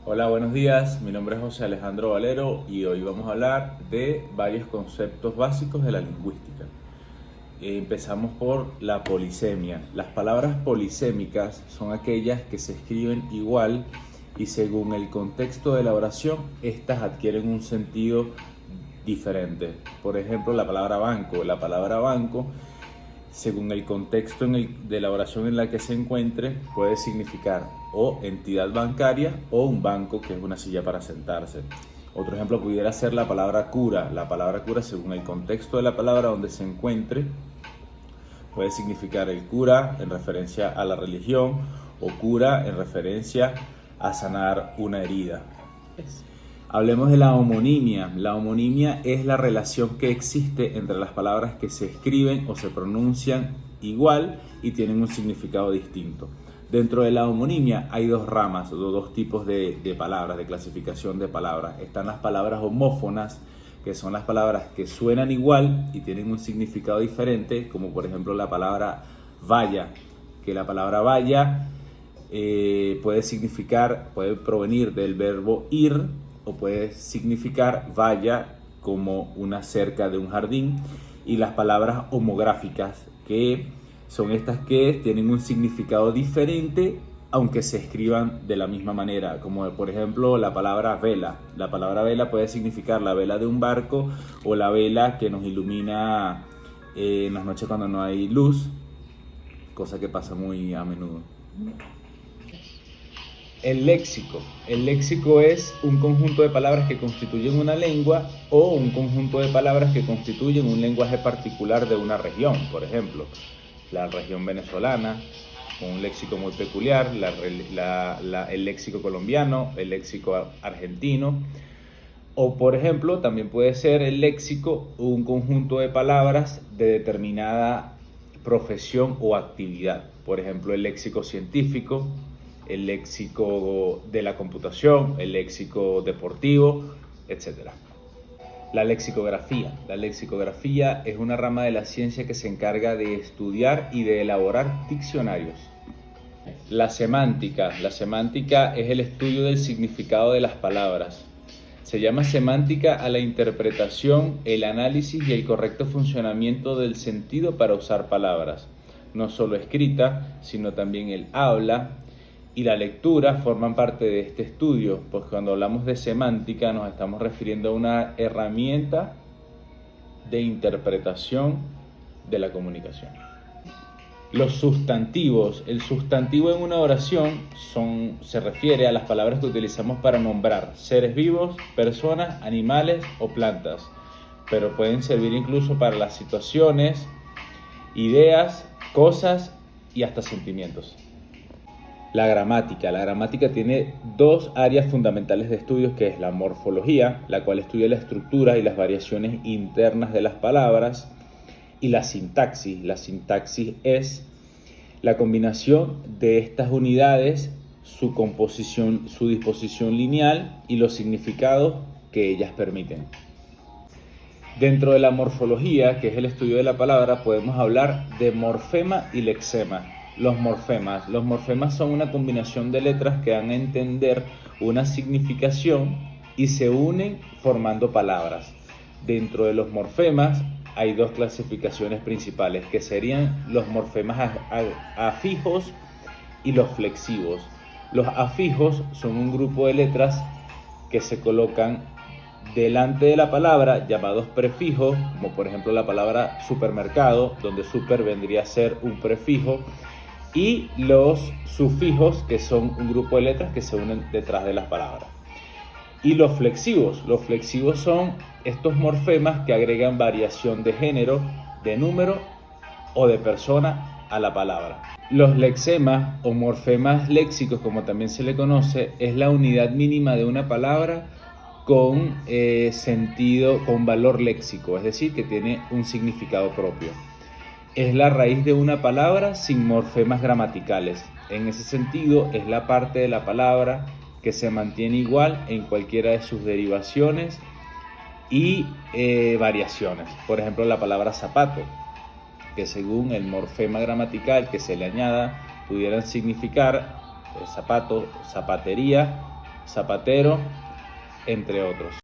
Hola, buenos días. Mi nombre es José Alejandro Valero y hoy vamos a hablar de varios conceptos básicos de la lingüística. Empezamos por la polisemia. Las palabras polisémicas son aquellas que se escriben igual y según el contexto de la oración, estas adquieren un sentido diferente. Por ejemplo, la palabra banco. La palabra banco, según el contexto de la oración en la que se encuentre, puede significar o entidad bancaria o un banco, que es una silla para sentarse. Otro ejemplo pudiera ser la palabra cura. La palabra cura, según el contexto de la palabra donde se encuentre, puede significar el cura en referencia a la religión o cura en referencia a sanar una herida. Hablemos de la homonimia. La homonimia es la relación que existe entre las palabras que se escriben o se pronuncian igual y tienen un significado distinto. Dentro de la homonimia hay dos ramas o dos tipos de palabras, de clasificación de palabras. Están las palabras homófonas, que son las palabras que suenan igual y tienen un significado diferente, como por ejemplo la palabra vaya, que la palabra vaya puede provenir del verbo ir o puede significar vaya como una cerca de un jardín, y las palabras homográficas, que son estas que tienen un significado diferente aunque se escriban de la misma manera, como por ejemplo la palabra vela. La palabra vela puede significar la vela de un barco o la vela que nos ilumina en las noches cuando no hay luz, cosa que pasa muy a menudo. El léxico. El léxico es un conjunto de palabras que constituyen una lengua o un conjunto de palabras que constituyen un lenguaje particular de una región. Por ejemplo, la región venezolana, con un léxico muy peculiar, el léxico colombiano, el léxico argentino. O por ejemplo, también puede ser el léxico un conjunto de palabras de determinada profesión o actividad. Por ejemplo, el léxico científico, el léxico de la computación, el léxico deportivo, etc. La lexicografía. La lexicografía es una rama de la ciencia que se encarga de estudiar y de elaborar diccionarios. La semántica. La semántica es el estudio del significado de las palabras. Se llama semántica a la interpretación, el análisis y el correcto funcionamiento del sentido para usar palabras. No solo escrita, sino también el habla y la lectura forman parte de este estudio, pues cuando hablamos de semántica nos estamos refiriendo a una herramienta de interpretación de la comunicación. Los sustantivos. El sustantivo en una oración se refiere a las palabras que utilizamos para nombrar seres vivos, personas, animales o plantas, pero pueden servir incluso para las situaciones, ideas, cosas y hasta sentimientos. La gramática. La gramática tiene dos áreas fundamentales de estudios, que es la morfología, la cual estudia la estructura y las variaciones internas de las palabras, y la sintaxis. La sintaxis es la combinación de estas unidades, su composición, su disposición lineal y los significados que ellas permiten. Dentro de la morfología, que es el estudio de la palabra, podemos hablar de morfema y lexema. Los morfemas son una combinación de letras que dan a entender una significación y se unen formando palabras. Dentro de los morfemas hay dos clasificaciones principales, que serían los morfemas afijos y los flexivos. Los afijos son un grupo de letras que se colocan delante de la palabra, llamados prefijos, como por ejemplo la palabra supermercado, donde super vendría a ser un prefijo, y los sufijos, que son un grupo de letras que se unen detrás de las palabras. Y los flexivos son estos morfemas que agregan variación de género, de número o de persona a la palabra. Los lexemas o morfemas léxicos, como también se le conoce, es la unidad mínima de una palabra con sentido, con valor léxico, es decir, que tiene un significado propio. Es la raíz de una palabra sin morfemas gramaticales. En ese sentido, es la parte de la palabra que se mantiene igual en cualquiera de sus derivaciones y variaciones. Por ejemplo, la palabra zapato, que según el morfema gramatical que se le añada, pudieran significar zapato, zapatería zapatero, entre otros.